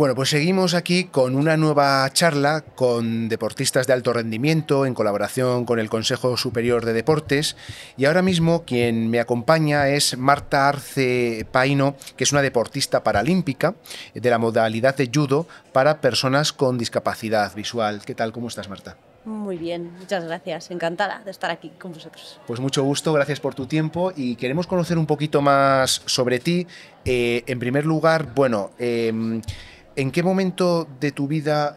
Bueno, pues seguimos aquí con una nueva charla con deportistas de alto rendimiento en colaboración con el Consejo Superior de Deportes, y ahora mismo quien me acompaña es Marta Arce Paino, que es una deportista paralímpica de la modalidad de judo para personas con discapacidad visual. ¿Qué tal? ¿Cómo estás, Marta? Muy bien, muchas gracias. Encantada de estar aquí con vosotros. Pues mucho gusto, gracias por tu tiempo y queremos conocer un poquito más sobre ti. En primer lugar, bueno, ¿en qué momento de tu vida,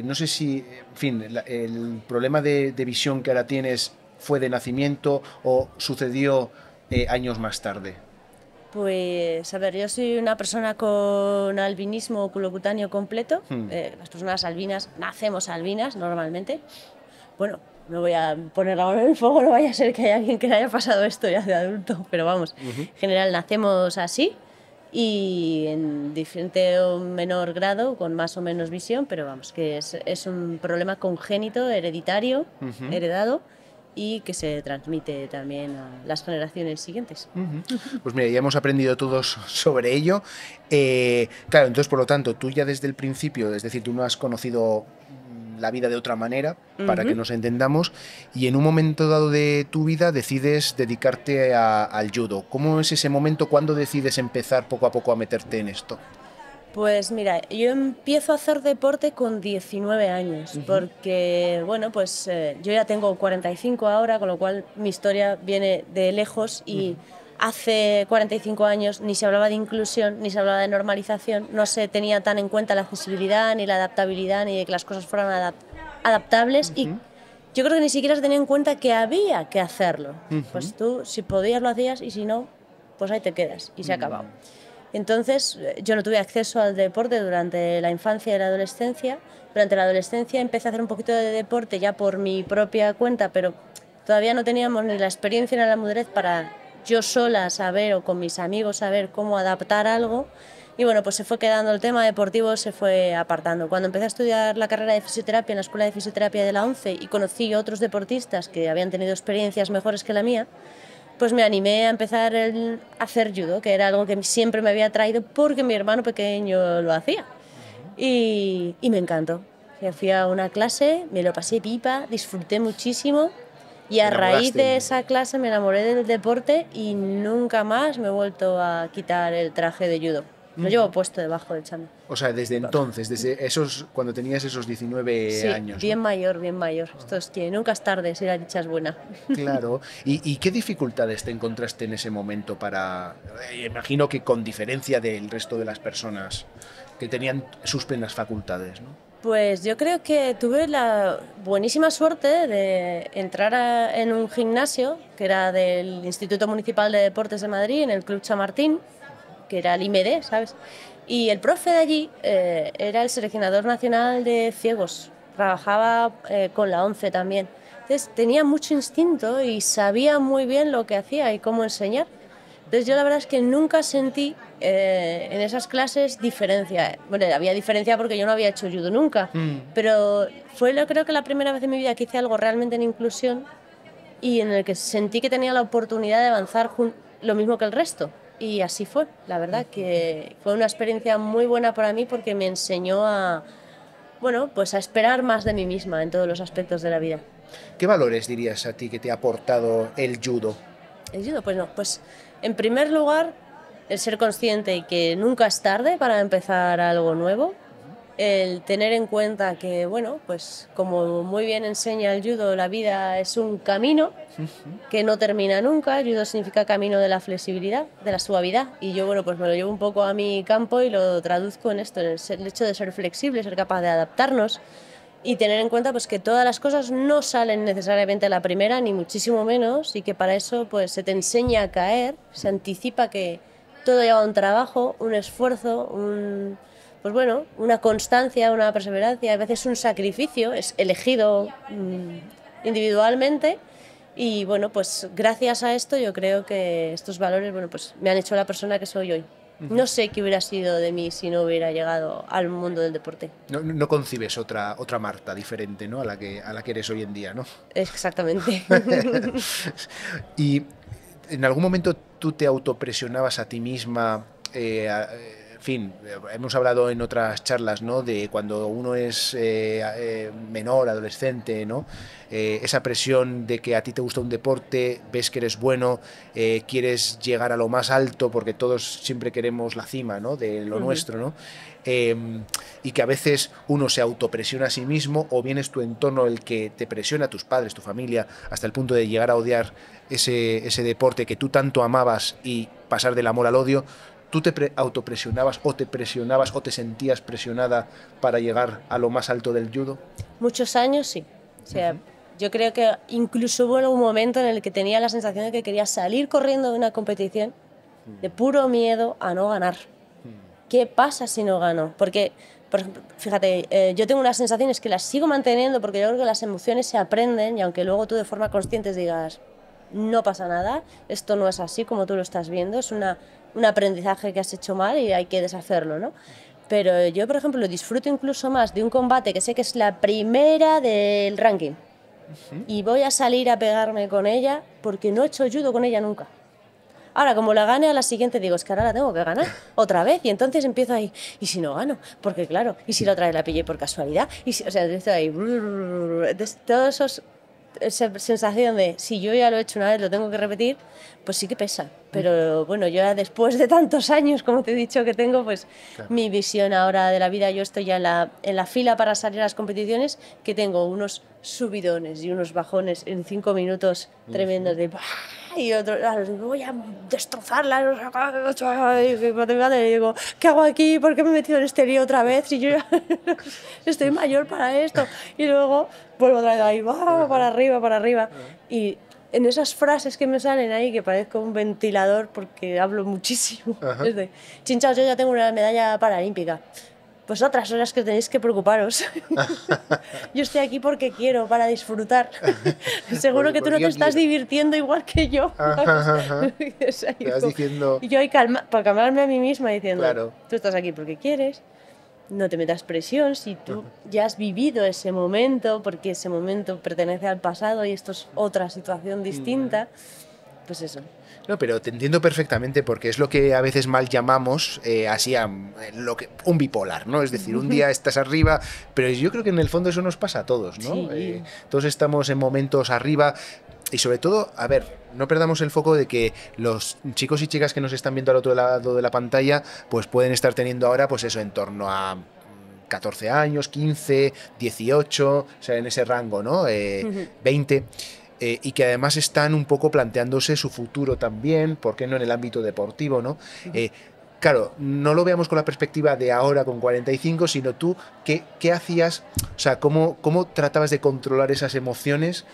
no sé si, en fin, el problema de visión que ahora tienes fue de nacimiento o sucedió años más tarde? Pues, a ver, yo soy una persona con albinismo oculocutáneo completo. Hmm. Las personas albinas nacemos albinas normalmente. Bueno, no voy a poner la mano en el fuego, no vaya a ser que haya alguien que le haya pasado esto ya de adulto, pero vamos, en general nacemos así y en diferente o menor grado, con más o menos visión, pero vamos, que es un problema congénito, hereditario, heredado, y que se transmite también a las generaciones siguientes. Pues mira, ya hemos aprendido todos sobre ello. Claro, entonces, por lo tanto, tú ya desde el principio, es decir, tú no has conocido la vida de otra manera, para que nos entendamos, y en un momento dado de tu vida decides dedicarte al judo. ¿Cómo es ese momento? ¿Cuándo decides empezar poco a poco a meterte en esto? Pues mira, yo empiezo a hacer deporte con 19 años, porque, bueno, pues yo ya tengo 45 ahora, con lo cual mi historia viene de lejos y hace 45 años ni se hablaba de inclusión, ni se hablaba de normalización, no se tenía tan en cuenta la accesibilidad, ni la adaptabilidad, ni de que las cosas fueran adaptables y yo creo que ni siquiera se tenía en cuenta que había que hacerlo. Pues tú, si podías, lo hacías y si no, pues ahí te quedas y se ha acabado. Entonces, yo no tuve acceso al deporte durante la infancia y la adolescencia. Durante la adolescencia empecé a hacer un poquito de deporte ya por mi propia cuenta, pero todavía no teníamos ni la experiencia ni la madurez para yo sola saber o con mis amigos saber cómo adaptar algo. Y bueno, pues se fue quedando el tema deportivo, se fue apartando. Cuando empecé a estudiar la carrera de fisioterapia en la Escuela de Fisioterapia de la ONCE y conocí a otros deportistas que habían tenido experiencias mejores que la mía, pues me animé a empezar a hacer judo, que era algo que siempre me había atraído porque mi hermano pequeño lo hacía. Y me encantó. Fui a una clase, me lo pasé pipa, disfruté muchísimo y ¿Te a raíz de enamoraste? esa clase me enamoré del deporte y nunca más me he vuelto a quitar el traje de judo. Lo llevo puesto debajo del chándal. O sea, desde entonces, desde esos, cuando tenías esos 19 Sí, años, ¿no? bien mayor, bien mayor. Esto es que nunca es tarde si la dicha es buena. Claro. ¿Y qué dificultades te encontraste en ese momento para... imagino que con diferencia del resto de las personas que tenían sus plenas facultades, ¿no? Pues yo creo que tuve la buenísima suerte de entrar en un gimnasio que era del Instituto Municipal de Deportes de Madrid, en el Club Chamartín, que era el IMD, ¿sabes? Y el profe de allí era el seleccionador nacional de ciegos, trabajaba con la ONCE también. Entonces tenía mucho instinto y sabía muy bien lo que hacía y cómo enseñar. Entonces yo la verdad es que nunca sentí en esas clases diferencia. Bueno, había diferencia porque yo no había hecho judo nunca, pero fue creo que la primera vez en mi vida que hice algo realmente en inclusión y en el que sentí que tenía la oportunidad de avanzar lo mismo que el resto. Y así fue, la verdad que fue una experiencia muy buena para mí porque me enseñó a, bueno, pues a esperar más de mí misma en todos los aspectos de la vida. ¿Qué valores dirías a ti que te ha aportado el judo? El judo, pues no, pues en primer lugar, el ser consciente y que nunca es tarde para empezar algo nuevo, el tener en cuenta que, bueno, pues como muy bien enseña el judo, la vida es un camino que no termina nunca. El judo significa camino de la flexibilidad, de la suavidad, y yo, bueno, pues me lo llevo un poco a mi campo y lo traduzco en esto, en el hecho de ser flexible, ser capaz de adaptarnos y tener en cuenta pues que todas las cosas no salen necesariamente a la primera, ni muchísimo menos, y que para eso pues se te enseña a caer, se anticipa que todo lleva un trabajo, un esfuerzo, pues bueno, una constancia, una perseverancia, a veces un sacrificio, es elegido individualmente. Y bueno, pues gracias a esto yo creo que estos valores, bueno, pues me han hecho la persona que soy hoy. No sé qué hubiera sido de mí si no hubiera llegado al mundo del deporte. No concibes otra Marta diferente, ¿no? A la que eres hoy en día, ¿no? Exactamente. Y en algún momento tú te autopresionabas a ti misma, fin, hemos hablado en otras charlas, ¿no? De cuando uno es menor, adolescente, ¿no? Esa presión de que a ti te gusta un deporte, ves que eres bueno, quieres llegar a lo más alto porque todos siempre queremos la cima, ¿no? De lo nuestro, ¿no? Y que a veces uno se autopresiona a sí mismo, o bien es tu entorno el que te presiona, tus padres, tu familia, hasta el punto de llegar a odiar ese deporte que tú tanto amabas y pasar del amor al odio. ¿Tú te autopresionabas o te presionabas o te sentías presionada para llegar a lo más alto del judo? Muchos años sí. O sea, yo creo que incluso hubo un momento en el que tenía la sensación de que quería salir corriendo de una competición de puro miedo a no ganar. ¿Qué pasa si no gano? Porque, por ejemplo, fíjate, yo tengo unas sensaciones que las sigo manteniendo porque yo creo que las emociones se aprenden, y aunque luego tú de forma consciente digas, no pasa nada, esto no es así como tú lo estás viendo, es un aprendizaje que has hecho mal y hay que deshacerlo, ¿no? Pero yo, por ejemplo, disfruto incluso más de un combate que sé que es la primera del ranking y voy a salir a pegarme con ella porque no he hecho judo con ella nunca. Ahora, como la gane a la siguiente, digo, es que ahora la tengo que ganar otra vez. Y entonces empiezo ahí, ¿y si no gano? Porque claro, ¿y si la otra vez la pillé por casualidad? Y si, o sea, estoy ahí, todos esos, esa sensación de, si yo ya lo he hecho una vez, lo tengo que repetir, pues sí que pesa. Pero bueno, yo ya después de tantos años, como te he dicho que tengo, pues claro, mi visión ahora de la vida, yo estoy ya en la fila para salir a las competiciones, que tengo unos subidones y unos bajones en 5 minutos tremendos de... Y otro, voy a destrozarla. Y digo, ¿qué hago aquí? ¿Por qué me he metido en este lío otra vez? Si yo ya estoy mayor para esto. Y luego vuelvo otra vez ahí, para arriba, para arriba. Y en esas frases que me salen ahí, que parezco un ventilador porque hablo muchísimo, es de, chinchaos, yo ya tengo una medalla paralímpica. Pues otras horas que tenéis que preocuparos. Yo estoy aquí porque quiero, para disfrutar. Seguro que tú no te estás divirtiendo igual que yo. Diciendo... Y yo ahí para calmarme a mí misma diciendo, claro, tú estás aquí porque quieres, no te metas presión, si tú ya has vivido ese momento, porque ese momento pertenece al pasado y esto es otra situación distinta, pues eso. No, pero te entiendo perfectamente porque es lo que a veces mal llamamos así un bipolar, ¿no? Es decir, un día estás arriba, pero yo creo que en el fondo eso nos pasa a todos, ¿no? Sí. Todos estamos en momentos arriba y sobre todo, a ver, no perdamos el foco de que los chicos y chicas que nos están viendo al otro lado de la pantalla, pues pueden estar teniendo ahora, pues eso, en torno a 14 años, 15, 18, o sea, en ese rango, ¿no? 20... y que además están un poco planteándose su futuro también, ¿por qué no en el ámbito deportivo, ¿no? Claro, no lo veamos con la perspectiva de ahora con 45, sino tú, ¿qué hacías? O sea, ¿cómo tratabas de controlar esas emociones?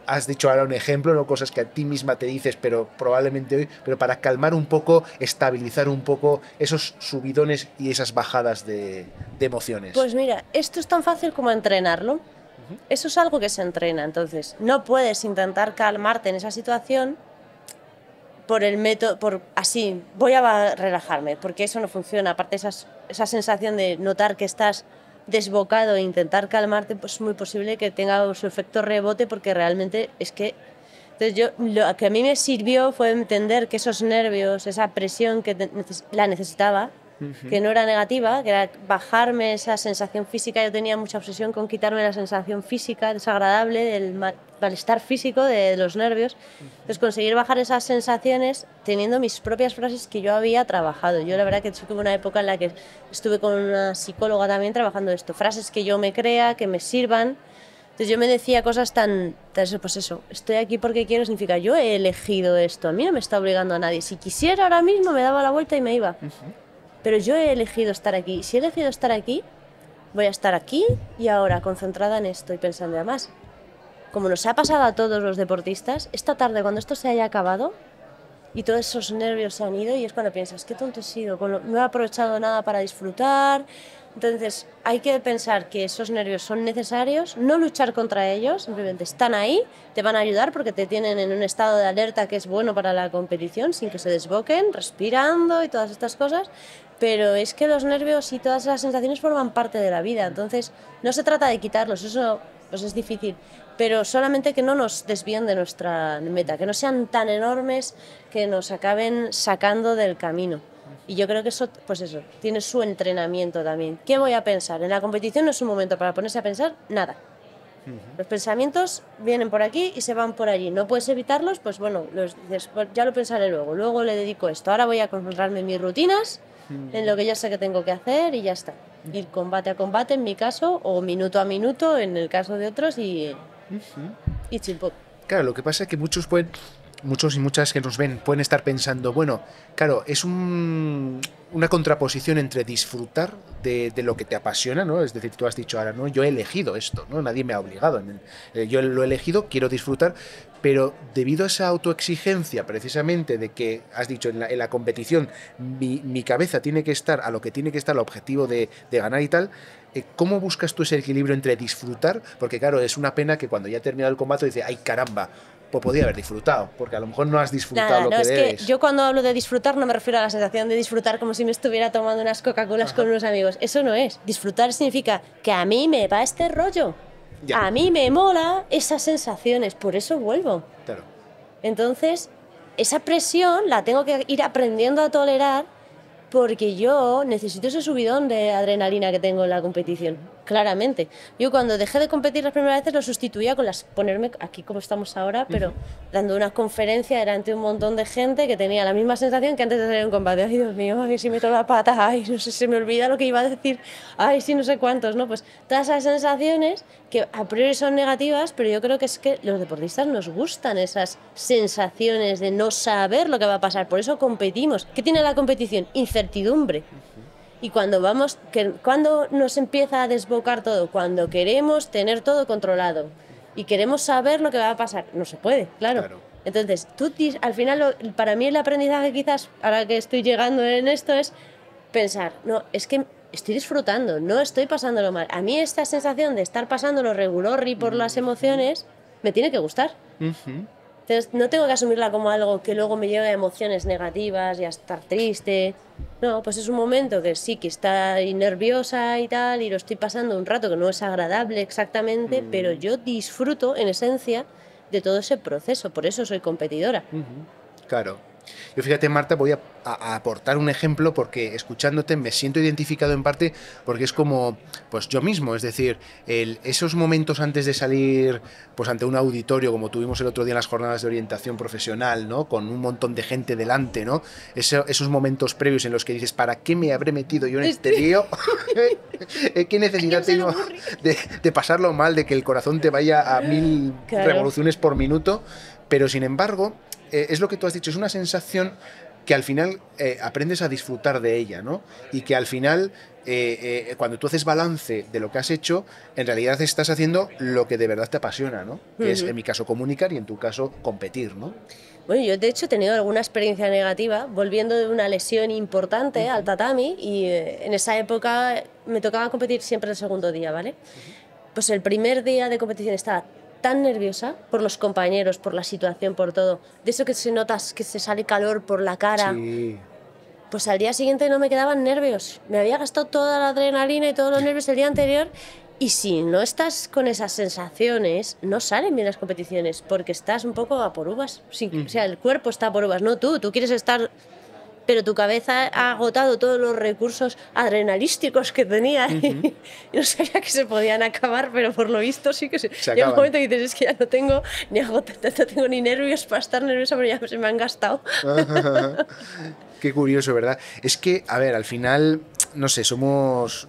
Has dicho ahora un ejemplo, ¿no? Cosas que a ti misma te dices, pero probablemente hoy, pero para calmar un poco, estabilizar un poco esos subidones y esas bajadas de emociones. Pues mira, esto es tan fácil como entrenarlo. Eso es algo que se entrena, entonces no puedes intentar calmarte en esa situación por el método, por así, voy a relajarme, porque eso no funciona. Aparte esa sensación de notar que estás desbocado e intentar calmarte, pues es muy posible que tenga su efecto rebote, porque realmente es que... Entonces lo que a mí me sirvió fue entender que esos nervios, esa presión que la necesitaba, que no era negativa, que era bajarme esa sensación física. Yo tenía mucha obsesión con quitarme la sensación física desagradable, del malestar físico de los nervios. Entonces conseguir bajar esas sensaciones teniendo mis propias frases que yo había trabajado. Yo la verdad que tuve una época en la que estuve con una psicóloga también trabajando esto, frases que yo me crea, que me sirvan. Entonces yo me decía cosas pues eso, estoy aquí porque quiero, significa yo he elegido esto, a mí no me está obligando a nadie. Si quisiera ahora mismo me daba la vuelta y me iba. Pero yo he elegido estar aquí. Si he elegido estar aquí, voy a estar aquí y ahora, concentrada en esto y pensando. Además, como nos ha pasado a todos los deportistas, esta tarde, cuando esto se haya acabado y todos esos nervios se han ido, y es cuando piensas, qué tonto he sido, no he aprovechado nada para disfrutar. Entonces, hay que pensar que esos nervios son necesarios, no luchar contra ellos, simplemente están ahí, te van a ayudar porque te tienen en un estado de alerta que es bueno para la competición, sin que se desboquen, respirando y todas estas cosas. Pero es que los nervios y todas esas sensaciones forman parte de la vida, entonces no se trata de quitarlos, eso pues es difícil, pero solamente que no nos desvíen de nuestra meta, que no sean tan enormes que nos acaben sacando del camino. Y yo creo que eso, pues eso, tiene su entrenamiento también. ¿Qué voy a pensar? En la competición no es un momento para ponerse a pensar nada. Los pensamientos vienen por aquí y se van por allí. No puedes evitarlos, pues bueno, dices, pues ya lo pensaré luego. Luego le dedico esto. Ahora voy a concentrarme en mis rutinas, en lo que ya sé que tengo que hacer y ya está. Ir combate a combate en mi caso, o minuto a minuto en el caso de otros y chimpú. Claro, lo que pasa es que muchos y muchas que nos ven pueden estar pensando, bueno, claro, es una contraposición entre disfrutar de lo que te apasiona, ¿no? Es decir, tú has dicho ahora, ¿no? Yo he elegido esto, ¿no? Nadie me ha obligado. Yo lo he elegido, quiero disfrutar, pero debido a esa autoexigencia, precisamente, de que has dicho en la competición, mi cabeza tiene que estar a lo que tiene que estar, el objetivo de ganar y tal. ¿Cómo buscas tú ese equilibrio entre disfrutar? Porque claro, es una pena que cuando ya ha terminado el combate dices, ay caramba, pues podía haber disfrutado, porque a lo mejor no has disfrutado lo que es debes. Que yo cuando hablo de disfrutar no me refiero a la sensación de disfrutar como si me estuviera tomando unas Coca-Colas con unos amigos. Eso no es. Disfrutar significa que a mí me va este rollo. Ya. A mí me mola esas sensaciones, por eso vuelvo. Claro. Entonces, esa presión la tengo que ir aprendiendo a tolerar porque yo necesito ese subidón de adrenalina que tengo en la competición, claramente. Yo cuando dejé de competir las primeras veces lo sustituía con ponerme aquí como estamos ahora, pero dando una conferencia delante de un montón de gente que tenía la misma sensación que antes de salir un combate. Ay, Dios mío, ay, si meto la pata, ay, no sé, se me olvida lo que iba a decir, ay, sí, no sé cuántos, ¿no? Pues todas esas sensaciones que a priori son negativas, pero yo creo que es que los deportistas nos gustan esas sensaciones de no saber lo que va a pasar, por eso competimos. ¿Qué tiene la competición? Incertidumbre. Y cuando nos empieza a desbocar todo, cuando queremos tener todo controlado y queremos saber lo que va a pasar, no se puede, claro. Entonces, al final, para mí el aprendizaje quizás, ahora que estoy llegando en esto, es pensar, no, es que estoy disfrutando, no estoy pasándolo mal. A mí esta sensación de estar pasándolo regular y por las emociones me tiene que gustar. Entonces, no tengo que asumirla como algo que luego me lleve a emociones negativas y a estar triste. No, pues es un momento que sí, que está nerviosa y tal, y lo estoy pasando un rato que no es agradable exactamente, pero yo disfruto, en esencia, de todo ese proceso. Por eso soy competidora. Claro. Yo fíjate, Marta, voy a aportar un ejemplo porque escuchándote me siento identificado en parte porque es como, pues yo mismo, es decir, esos momentos antes de salir pues ante un auditorio como tuvimos el otro día en las jornadas de orientación profesional, ¿no? Con un montón de gente delante, ¿no? Esos momentos previos en los que dices, ¿para qué me habré metido yo en este lío? ¿Qué necesidad tengo de pasarlo mal, de que el corazón te vaya a 1000 revoluciones por minuto? Pero sin embargo, es lo que tú has dicho, es una sensación que al final aprendes a disfrutar de ella, ¿no? Y que al final, cuando tú haces balance de lo que has hecho, en realidad estás haciendo lo que de verdad te apasiona, ¿no? Que es, en mi caso, comunicar y en tu caso, competir, ¿no? Bueno, yo de hecho he tenido alguna experiencia negativa volviendo de una lesión importante al tatami y en esa época me tocaba competir siempre el segundo día, ¿vale? Pues el primer día de competición estaba tan nerviosa por los compañeros, por la situación, por todo. De eso que se notas que se sale calor por la cara. Sí. Pues al día siguiente no me quedaban nervios. Me había gastado toda la adrenalina y todos los nervios el día anterior. Y si no estás con esas sensaciones, no salen bien las competiciones porque estás un poco a por uvas. O sea, el cuerpo está a por uvas, no tú. Tú quieres estar... pero tu cabeza ha agotado todos los recursos adrenalísticos que tenía y no sabía que se podían acabar, pero por lo visto sí que se llega un momento que dices, es que ya no tengo ni nervios para estar nerviosa, pero ya se me han gastado. Qué curioso, ¿verdad? Es que, a ver, al final, no sé, estamos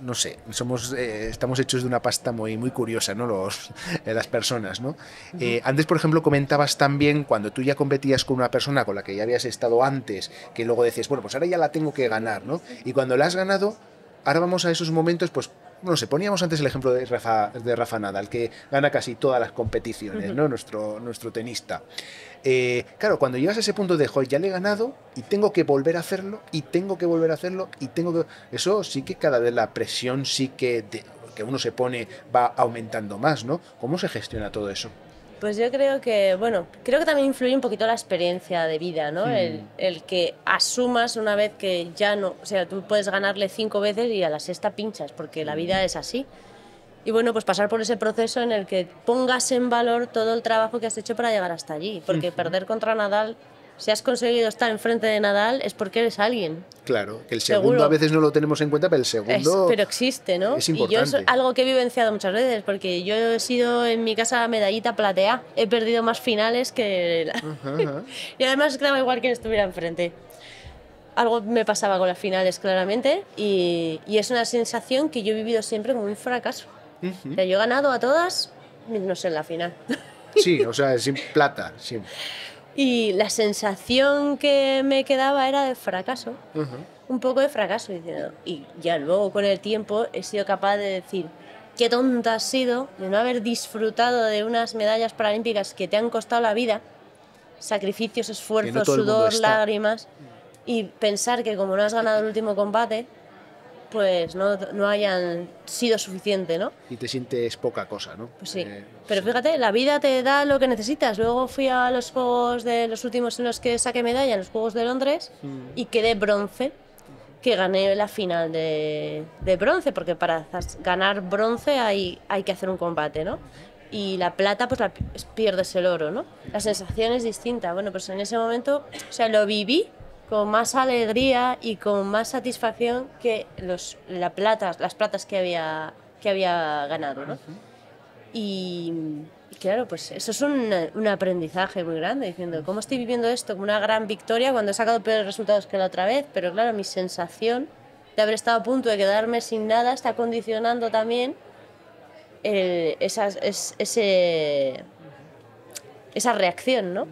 hechos de una pasta muy, muy curiosa, ¿no? Las personas, ¿no? Antes, por ejemplo, comentabas también cuando tú ya competías con una persona con la que ya habías estado antes, que luego decías, bueno, pues ahora ya la tengo que ganar, ¿no? Y cuando la has ganado, ahora vamos a esos momentos, pues, no sé, poníamos antes el ejemplo de Rafa Nadal, que gana casi todas las competiciones, ¿no? Nuestro tenista. Claro, cuando llegas a ese punto de, joder, ya le he ganado y tengo que volver a hacerlo, y tengo que volver a hacerlo, y tengo que... Eso sí que cada vez la presión sí que uno se pone va aumentando más, ¿no? ¿Cómo se gestiona todo eso? Pues yo creo que también influye un poquito la experiencia de vida, ¿no? El que asumas una vez que ya no... O sea, tú puedes ganarle 5 veces y a la sexta pinchas, porque la vida es así. Y bueno, pues pasar por ese proceso en el que pongas en valor todo el trabajo que has hecho para llegar hasta allí. Porque perder contra Nadal si has conseguido estar enfrente de Nadal es porque eres alguien. Claro, que el segundo Seguro. a veces no lo tenemos en cuenta, pero el segundo Pero existe, ¿no? es Y yo es importante. algo que he vivenciado muchas veces, porque yo he sido en mi casa medallita platea. He perdido más finales que... Ajá. Y además daba igual quien estuviera enfrente. Algo me pasaba con las finales, claramente, y es una sensación que yo he vivido siempre como un fracaso. O sea, yo he ganado a todas, no sé, en la final. Sí, o sea, sin plata, sí. Y la sensación que me quedaba era de fracaso. Un poco de fracaso. Diciendo, y ya luego con el tiempo he sido capaz de decir, qué tonta has sido de no haber disfrutado de unas medallas paralímpicas que te han costado la vida, sacrificios, Que no esfuerzos, todo el mundo sudor, está. lágrimas, y pensar que como no has ganado el último combate, pues no hayan sido suficiente, ¿no? Y te sientes poca cosa, ¿no? Pues sí. Pero fíjate, la vida te da lo que necesitas. Luego fui a los juegos de los últimos en los que saqué medalla, en los Juegos de Londres, y quedé bronce, que gané la final de bronce, porque para ganar bronce hay que hacer un combate, ¿no? Y la plata, pues pierdes el oro, ¿no? La sensación es distinta. Bueno, pues en ese momento, o sea, lo viví con más alegría y con más satisfacción que las platas que había ganado, ¿no? Y claro, pues eso es un aprendizaje muy grande, diciendo, ¿cómo estoy viviendo esto como una gran victoria cuando he sacado peores resultados que la otra vez? Pero claro, mi sensación de haber estado a punto de quedarme sin nada está condicionando también esa reacción, ¿no?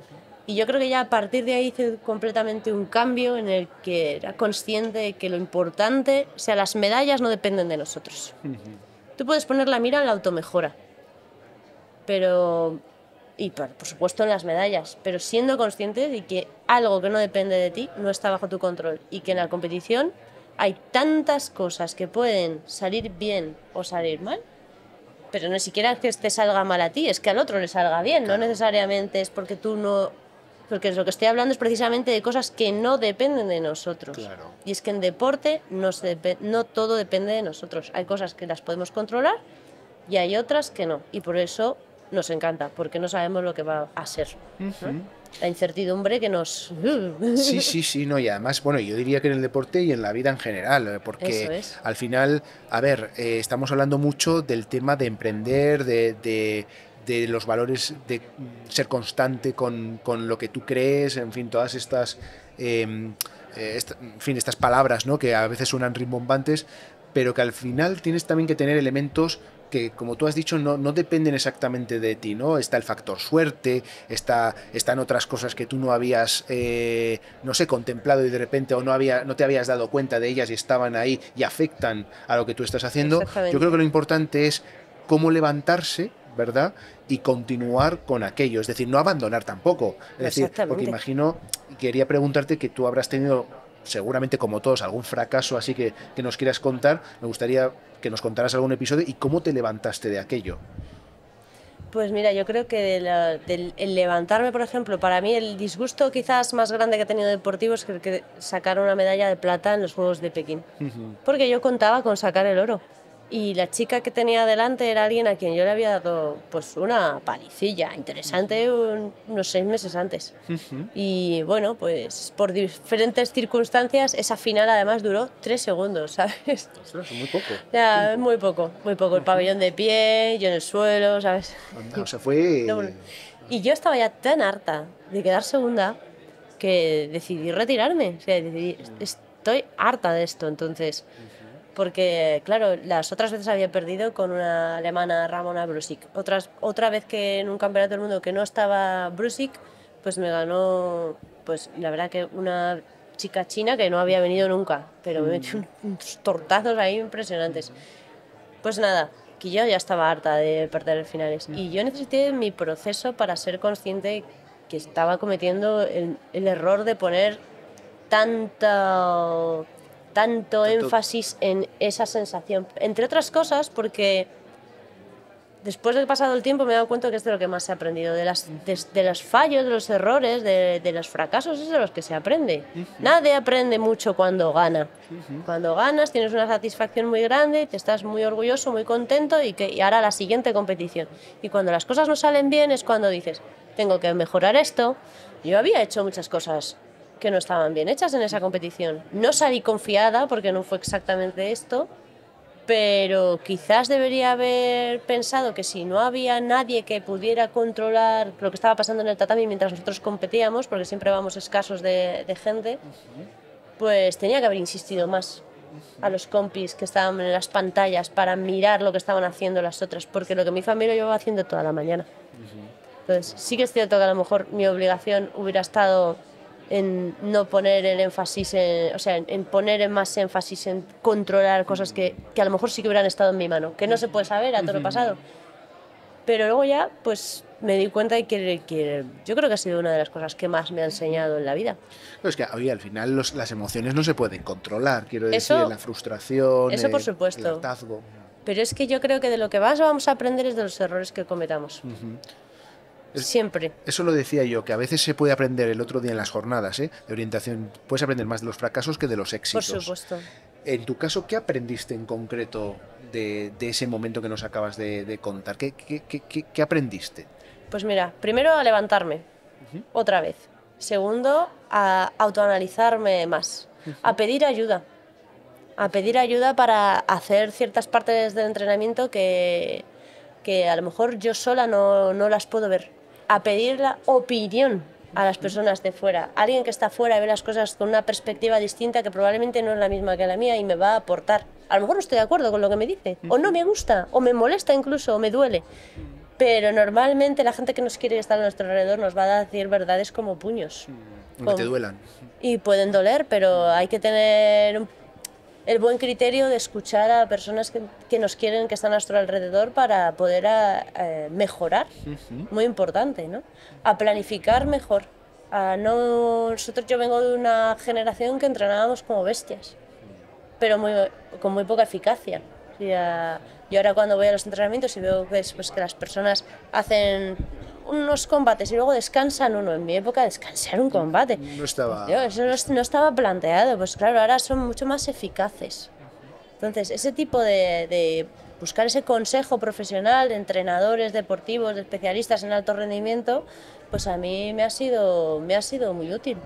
Y yo creo que ya a partir de ahí hice completamente un cambio en el que era consciente de que lo importante, o sea, las medallas no dependen de nosotros. Tú puedes poner la mira en la automejora, pero... Y por supuesto en las medallas, pero siendo consciente de que algo que no depende de ti no está bajo tu control y que en la competición hay tantas cosas que pueden salir bien o salir mal, pero no siquiera es que te salga mal a ti, es que al otro le salga bien, no necesariamente es porque tú no... Porque lo que estoy hablando es precisamente de cosas que no dependen de nosotros. Claro. Y es que en deporte no todo depende de nosotros. Hay cosas que las podemos controlar y hay otras que no. Y por eso nos encanta, porque no sabemos lo que va a ser, ¿no? La incertidumbre que nos... Sí, no, y además, bueno, yo diría que en el deporte y en la vida en general, porque Eso es. al final, a ver, estamos hablando mucho del tema de emprender, de los valores, de ser constante con lo que tú crees, en fin, todas estas, en fin, estas palabras, ¿no? Que a veces suenan rimbombantes, pero que al final tienes también que tener elementos que, como tú has dicho, no dependen exactamente de ti, ¿no? Está el factor suerte, están otras cosas que tú no habías, no sé, contemplado y de repente o no te habías dado cuenta de ellas y estaban ahí y afectan a lo que tú estás haciendo. Yo creo que lo importante es cómo levantarse, ¿verdad? Y continuar con aquello, es decir, no abandonar tampoco. Es decir, porque imagino, quería preguntarte que tú habrás tenido, seguramente como todos, algún fracaso así que nos quieras contar. Me gustaría que nos contaras algún episodio y cómo te levantaste de aquello. Pues mira, yo creo que el levantarme, por ejemplo, para mí el disgusto quizás más grande que he tenido deportivo es que sacar una medalla de plata en los Juegos de Pekín. Porque yo contaba con sacar el oro. Y la chica que tenía delante era alguien a quien yo le había dado pues una palicilla interesante unos 6 meses antes. Y bueno, pues por diferentes circunstancias esa final además duró 3 segundos, ¿sabes? Ostras, muy poco. Ya, muy poco. El pabellón de pie, yo en el suelo, ¿sabes? Anda, o sea, fue... No, y yo estaba ya tan harta de quedar segunda que decidí retirarme. O sea, estoy harta de esto, entonces... Porque, claro, las otras veces había perdido con una alemana, Ramona Brusik. Otra vez que en un campeonato del mundo que no estaba Brusik, pues me ganó, pues la verdad que una chica china que no había venido nunca, pero me metió unos tortazos ahí impresionantes. Pues nada, que yo ya estaba harta de perder finales. Y yo necesité mi proceso para ser consciente que estaba cometiendo el error de poner tanto énfasis en esa sensación. Entre otras cosas, porque después de pasado el tiempo me he dado cuenta que es de lo que más he aprendido, de los fallos, de los errores, de los fracasos, es de los que se aprende. Nadie aprende mucho cuando gana. Cuando ganas tienes una satisfacción muy grande, te estás muy orgulloso, muy contento y ahora la siguiente competición. Y cuando las cosas no salen bien es cuando dices, tengo que mejorar esto. Yo había hecho muchas cosas que no estaban bien hechas en esa competición. No salí confiada porque no fue exactamente esto, pero quizás debería haber pensado que si no había nadie que pudiera controlar lo que estaba pasando en el tatami mientras nosotros competíamos, porque siempre vamos escasos de gente, pues tenía que haber insistido más a los compis que estaban en las pantallas para mirar lo que estaban haciendo las otras, porque lo que mi familia llevaba haciendo toda la mañana. Entonces, sí que es cierto que a lo mejor mi obligación hubiera estado en no poner el énfasis, o sea, en poner más énfasis en controlar cosas que a lo mejor sí que hubieran estado en mi mano, que no se puede saber a todo lo pasado. Pero luego ya, pues me di cuenta de que yo creo que ha sido una de las cosas que más me ha enseñado en la vida. No, es que, oye, al final las emociones no se pueden controlar, quiero decir, Eso, la frustración, eso por supuesto. el hartazgo. Pero es que yo creo que de lo que más vamos a aprender es de los errores que cometamos. Siempre. Eso lo decía yo, que a veces se puede aprender el otro día en las jornadas de orientación, puedes aprender más de los fracasos que de los éxitos. Por supuesto. En tu caso, ¿qué aprendiste en concreto de ese momento que nos acabas de contar? ¿Qué aprendiste? Pues mira, primero a levantarme, otra vez. Segundo, a autoanalizarme más, a pedir ayuda. A pedir ayuda para hacer ciertas partes del entrenamiento que a lo mejor yo sola no las puedo ver. A pedir la opinión a las personas de fuera. Alguien que está fuera y ve las cosas con una perspectiva distinta que probablemente no es la misma que la mía y me va a aportar. A lo mejor no estoy de acuerdo con lo que me dice, o no me gusta, o me molesta incluso, o me duele. Pero normalmente la gente que nos quiere estar a nuestro alrededor nos va a decir verdades como puños. Aunque te duelan. Y pueden doler, pero hay que tener el buen criterio de escuchar a personas que nos quieren, que están a nuestro alrededor para poder mejorar. Muy importante, ¿no? A planificar mejor. Yo vengo de una generación que entrenábamos como bestias, pero con muy poca eficacia. O sea, yo ahora cuando voy a los entrenamientos y veo pues, que las personas hacen unos combates y luego descansan uno. En mi época descansar un combate. No estaba... Eso no estaba planteado. Pues claro, ahora son mucho más eficaces. Entonces, ese tipo de buscar ese consejo profesional de entrenadores deportivos, de especialistas en alto rendimiento, pues a mí me ha sido muy útil.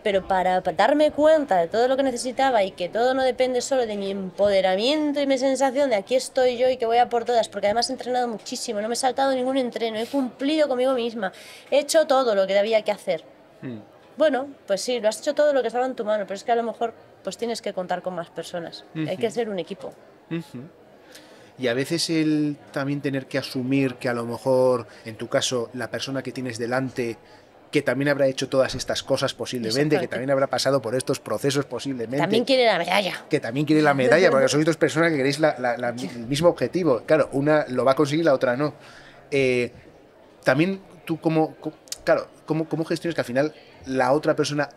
Pero para darme cuenta de todo lo que necesitaba y que todo no depende solo de mi empoderamiento y mi sensación de aquí estoy yo y que voy a por todas, porque además he entrenado muchísimo, no me he saltado ningún entreno, he cumplido conmigo misma, he hecho todo lo que había que hacer. Bueno, pues sí, lo has hecho todo lo que estaba en tu mano, pero es que a lo mejor pues tienes que contar con más personas, hay que ser un equipo. Y a veces el también tener que asumir que a lo mejor, en tu caso, la persona que tienes delante, que también habrá hecho todas estas cosas posiblemente, que también habrá pasado por estos procesos posiblemente. También quiere la medalla. Que también quiere la medalla, porque sois dos personas que queréis el mismo objetivo. Claro, una lo va a conseguir, la otra no. También tú, ¿cómo gestionas que al final la otra persona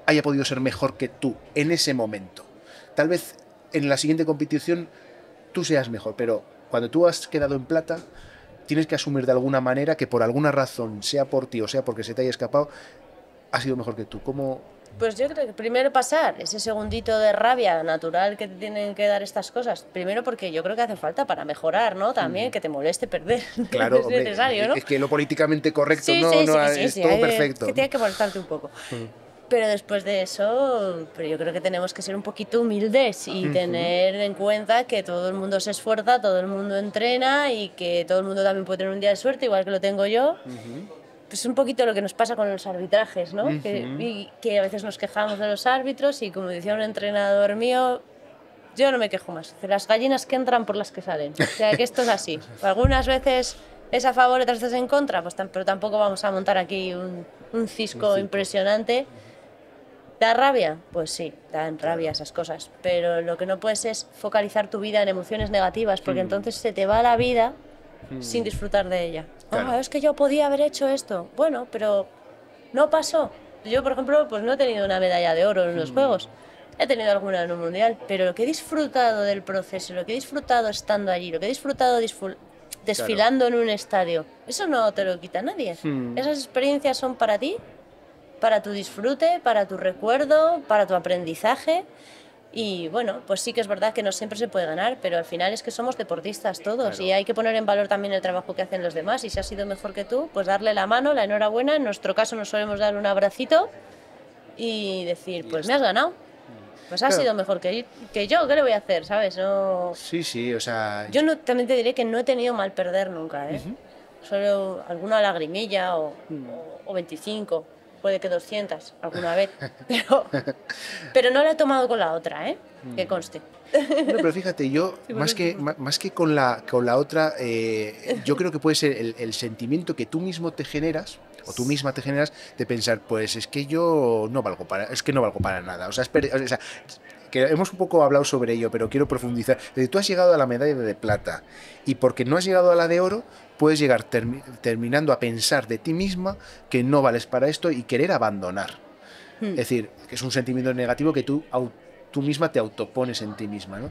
haya podido ser mejor que tú en ese momento? Tal vez en la siguiente competición tú seas mejor, pero cuando tú has quedado en plata, tienes que asumir de alguna manera que por alguna razón, sea por ti o sea porque se te haya escapado, ha sido mejor que tú. ¿Cómo? Pues yo creo que primero pasar ese segundito de rabia natural que te tienen que dar estas cosas. Primero porque yo creo que hace falta para mejorar, ¿no? También que te moleste perder. Claro, es necesario, ¿no? Es que lo políticamente correcto es todo perfecto. Que tiene que molestarte un poco. Pero después de eso, pero yo creo que tenemos que ser un poquito humildes y tener en cuenta que todo el mundo se esfuerza, todo el mundo entrena y que todo el mundo también puede tener un día de suerte, igual que lo tengo yo. Pues un poquito lo que nos pasa con los arbitrajes, ¿no? Que a veces nos quejamos de los árbitros y como decía un entrenador mío, yo no me quejo más. Las gallinas que entran por las que salen. O sea, que esto es así. Algunas veces es a favor, otras veces en contra, pues pero tampoco vamos a montar aquí un cisco impresionante. ¿Da rabia? Pues sí, dan rabia esas cosas, pero lo que no puedes es focalizar tu vida en emociones negativas, porque entonces se te va la vida sin disfrutar de ella. Claro. Es que yo podía haber hecho esto. Bueno, pero no pasó. Yo, por ejemplo, pues no he tenido una medalla de oro en los Juegos, he tenido alguna en un mundial, pero lo que he disfrutado del proceso, lo que he disfrutado estando allí, lo que he disfrutado desfilando en un estadio. Eso no te lo quita nadie. Esas experiencias son para ti, para tu disfrute, para tu recuerdo, para tu aprendizaje. Y bueno, pues sí que es verdad que no siempre se puede ganar, pero al final es que somos deportistas todos, y hay que poner en valor también el trabajo que hacen los demás. Y si has sido mejor que tú, pues darle la mano, la enhorabuena. En nuestro caso nos solemos dar un abracito y decir, pues me has ganado. Pues has sido mejor que yo, ¿qué le voy a hacer? ¿Sabes? No... Sí, o sea... Yo no, también te diré que no he tenido mal perder nunca, ¿eh? Solo alguna lagrimilla o 25, puede que 200 alguna vez, pero no la he tomado con la otra, ¿eh? Que conste. No, pero fíjate, yo, más que con la otra, yo creo que puede ser el sentimiento que tú mismo te generas, o tú misma te generas, de pensar, pues es que yo no valgo para nada. O sea, que hemos un poco hablado sobre ello, pero quiero profundizar. Tú has llegado a la medalla de plata, y porque no has llegado a la de oro, puedes llegar terminando a pensar de ti misma que no vales para esto y querer abandonar. Es decir, que es un sentimiento negativo que tú misma te autopones en ti misma, ¿no?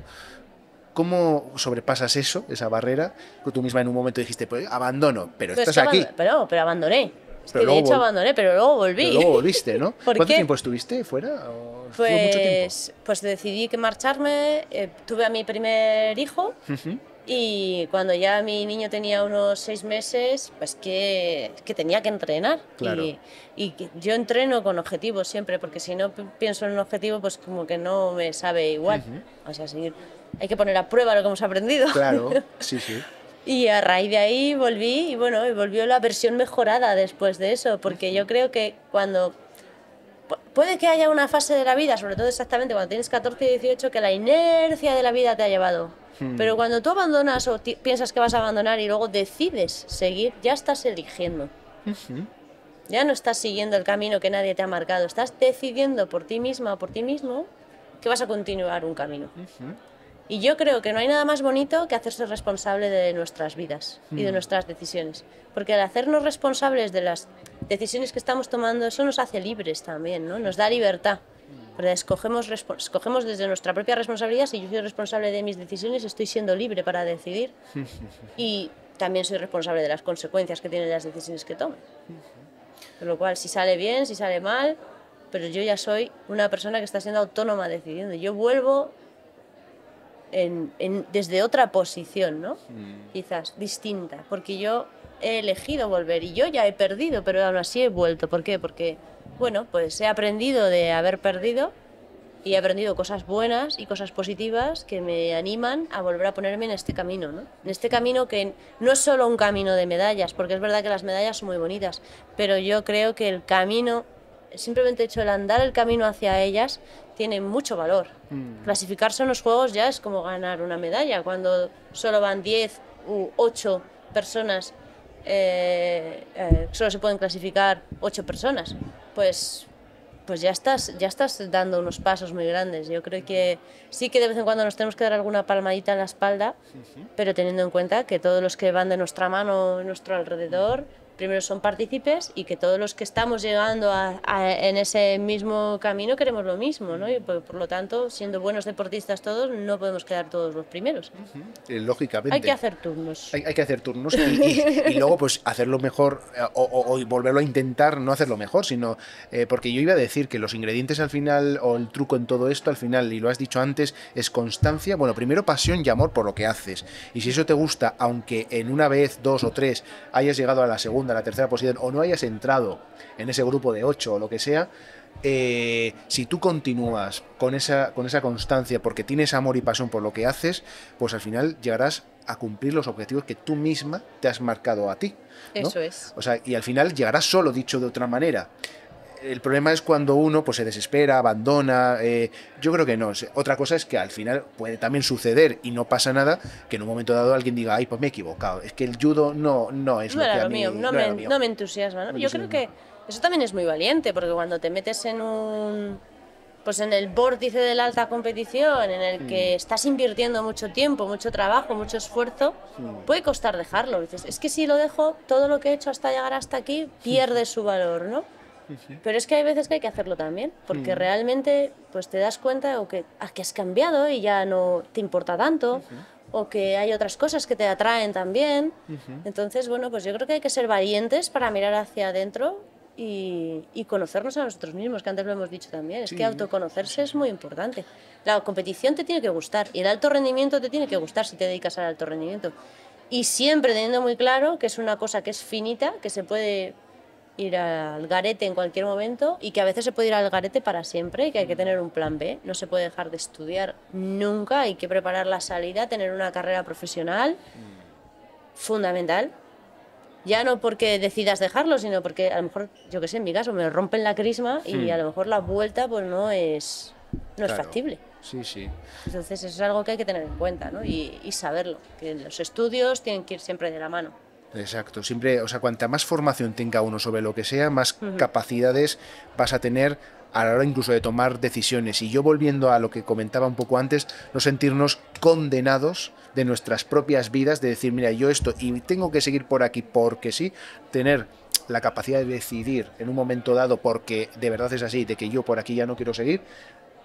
¿Cómo sobrepasas esa barrera? Que tú misma en un momento dijiste, pues abandono, pero estás aquí. Pero abandoné. De hecho abandoné, pero luego volví. Pero luego volviste, ¿no? ¿Cuánto qué? tiempo estuviste fuera? ¿Fue mucho tiempo? Pues decidí que marcharme, tuve a mi primer hijo. Y cuando ya mi niño tenía unos 6 meses, pues que tenía que entrenar. Claro. Y yo entreno con objetivos siempre, porque si no pienso en un objetivo, pues como que no me sabe igual. O sea, hay que poner a prueba lo que hemos aprendido. Claro, sí. Y a raíz de ahí volví, y bueno, y volvió la versión mejorada después de eso, porque yo creo que cuando... Puede que haya una fase de la vida, sobre todo exactamente cuando tienes 14 y 18, que la inercia de la vida te ha llevado. Pero cuando tú abandonas o piensas que vas a abandonar y luego decides seguir, ya estás eligiendo. Ya no estás siguiendo el camino que nadie te ha marcado, estás decidiendo por ti misma o por ti mismo que vas a continuar un camino. Y yo creo que no hay nada más bonito que hacerse responsable de nuestras vidas y de nuestras decisiones. Porque al hacernos responsables de las decisiones que estamos tomando, eso nos hace libres también, ¿no? Nos da libertad. Porque escogemos desde nuestra propia responsabilidad. Si yo soy responsable de mis decisiones, estoy siendo libre para decidir. Y también soy responsable de las consecuencias que tienen las decisiones que tomo. Con lo cual, si sale bien, si sale mal, pero yo ya soy una persona que está siendo autónoma decidiendo. Yo vuelvo desde otra posición, ¿no? Quizás distinta, porque yo he elegido volver y yo ya he perdido, pero aún así he vuelto. ¿Por qué? Porque, bueno, pues he aprendido de haber perdido y he aprendido cosas buenas y cosas positivas que me animan a volver a ponerme en este camino, ¿no? En este camino que no es solo un camino de medallas, porque es verdad que las medallas son muy bonitas, pero yo creo que el camino, simplemente el andar el camino hacia ellas, tiene mucho valor. Clasificarse en los juegos ya es como ganar una medalla. Cuando solo van 10 u 8 personas, solo se pueden clasificar 8 personas, pues ya estás dando unos pasos muy grandes. Yo creo que sí que de vez en cuando nos tenemos que dar alguna palmadita en la espalda, pero teniendo en cuenta que todos los que van de nuestra mano, nuestro alrededor, primero son partícipes, y que todos los que estamos llegando en ese mismo camino queremos lo mismo, ¿no? Y por lo tanto, siendo buenos deportistas todos, no podemos quedar todos los primeros. Lógicamente. Hay que hacer turnos. Hay que hacer turnos y luego pues hacerlo mejor o volverlo a intentar, no hacerlo mejor, sino porque yo iba a decir que los ingredientes al final, o el truco en todo esto al final, y lo has dicho antes, es constancia. Bueno, primero pasión y amor por lo que haces. Y si eso te gusta, aunque en una vez, 2 o 3 hayas llegado a la segunda, a la tercera posición, o no hayas entrado en ese grupo de 8 o lo que sea, si tú continúas con esa constancia porque tienes amor y pasión por lo que haces, pues al final llegarás a cumplir los objetivos que tú misma te has marcado a ti, ¿no? Eso es. O sea, y al final llegarás solo, dicho de otra manera. El problema es cuando uno pues se desespera, abandona. Yo creo que no. Otra cosa es que al final puede también suceder, y no pasa nada, que en un momento dado alguien diga, ay, pues me he equivocado, es que el judo no es lo que a mí... No me entusiasma, ¿no? Yo creo que eso también es muy valiente, porque cuando te metes en el vórtice de la alta competición, en el que estás invirtiendo mucho tiempo, mucho trabajo, mucho esfuerzo, puede costar dejarlo. Dices, es que si lo dejo, todo lo que he hecho hasta llegar hasta aquí pierde su valor, ¿no? Pero es que hay veces que hay que hacerlo también, porque realmente pues te das cuenta o que has cambiado y ya no te importa tanto, o que hay otras cosas que te atraen también. Entonces, bueno, pues yo creo que hay que ser valientes para mirar hacia adentro y conocernos a nosotros mismos, que antes lo hemos dicho también. Es que autoconocerse es muy importante. La competición te tiene que gustar y el alto rendimiento te tiene que gustar si te dedicas al alto rendimiento. Y siempre teniendo muy claro que es una cosa que es finita, que se puede ir al garete en cualquier momento y que a veces se puede ir al garete para siempre y que hay que tener un plan B. No se puede dejar de estudiar nunca, hay que preparar la salida, tener una carrera profesional fundamental. Ya no porque decidas dejarlo, sino porque a lo mejor, yo que sé, en mi caso, me rompen la crisma y a lo mejor la vuelta pues no es factible. Sí, sí. Entonces eso es algo que hay que tener en cuenta, ¿no? Y saberlo, que los estudios tienen que ir siempre de la mano. Exacto, siempre, o sea, cuanta más formación tenga uno sobre lo que sea, más capacidades vas a tener a la hora incluso de tomar decisiones. Y yo, volviendo a lo que comentaba un poco antes, no sentirnos condenados de nuestras propias vidas, de decir, mira, yo esto y tengo que seguir por aquí porque sí, tener la capacidad de decidir en un momento dado porque de verdad es así, de que yo por aquí ya no quiero seguir,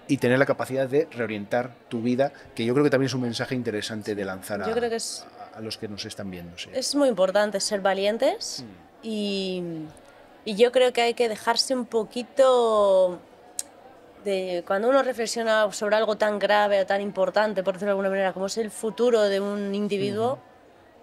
y tener la capacidad de reorientar tu vida, que yo creo que también es un mensaje interesante de lanzar a los que nos están viendo. Sí. Es muy importante ser valientes y yo creo que hay que dejarse un poquito de... Cuando uno reflexiona sobre algo tan grave o tan importante, por decirlo de alguna manera, como es el futuro de un individuo,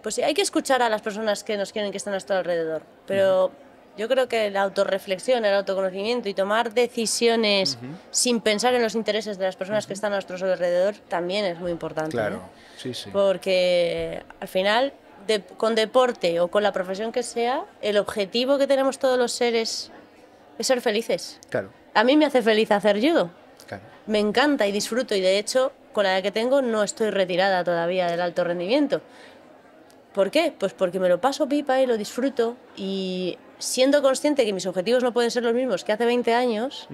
pues sí, hay que escuchar a las personas que nos quieren, que están a nuestro alrededor, pero... Yo creo que la autorreflexión, el autoconocimiento y tomar decisiones sin pensar en los intereses de las personas que están a nuestro alrededor también es muy importante. Claro, sí, sí. Porque al final, con deporte o con la profesión que sea, el objetivo que tenemos todos los seres es ser felices. Claro. A mí me hace feliz hacer judo. Claro. Me encanta y disfruto y de hecho, con la edad que tengo, no estoy retirada todavía del alto rendimiento. ¿Por qué? Pues porque me lo paso pipa y lo disfruto y siendo consciente que mis objetivos no pueden ser los mismos que hace 20 años,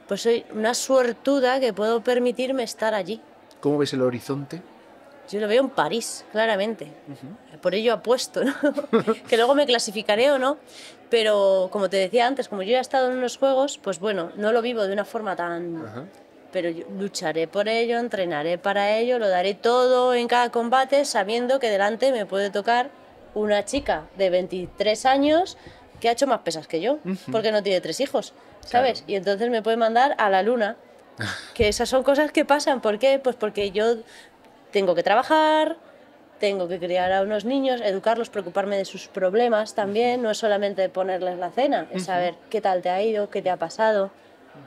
pues soy una suertuda que puedo permitirme estar allí. ¿Cómo ves el horizonte? Yo lo veo en París, claramente. Por ello apuesto, ¿no? Que luego me clasificaré o no, pero como te decía antes, como yo ya he estado en unos juegos, pues bueno, no lo vivo de una forma tan... Pero yo lucharé por ello, entrenaré para ello, lo daré todo en cada combate, sabiendo que delante me puede tocar una chica de 23 años que ha hecho más pesas que yo, porque no tiene 3 hijos, ¿sabes? Claro. Y entonces me puede mandar a la luna, que esas son cosas que pasan. ¿Por qué? Pues porque yo tengo que trabajar, tengo que criar a unos niños, educarlos, preocuparme de sus problemas también, no es solamente ponerles la cena, es saber qué tal te ha ido, qué te ha pasado.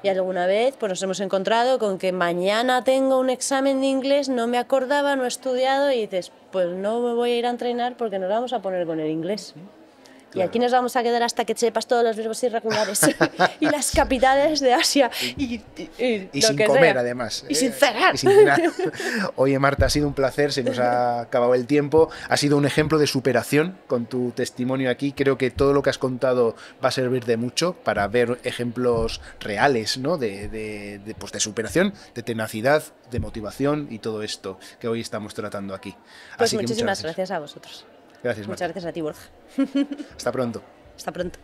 Y alguna vez pues nos hemos encontrado con que mañana tengo un examen de inglés, no me acordaba, no he estudiado y dices, pues no me voy a ir a entrenar porque nos vamos a poner con el inglés. Claro. Y aquí nos vamos a quedar hasta que sepas todos los verbos irregulares y las capitales de Asia y sin comer, además. Y sin cenar. Oye, Marta, ha sido un placer, se nos ha acabado el tiempo. Ha sido un ejemplo de superación con tu testimonio aquí. Creo que todo lo que has contado va a servir de mucho para ver ejemplos reales, ¿no? de superación, de tenacidad, de motivación y todo esto que hoy estamos tratando aquí. Pues así muchísimas gracias a vosotros. Gracias, Marta. Muchas gracias a ti, Borja. Hasta pronto. Hasta pronto.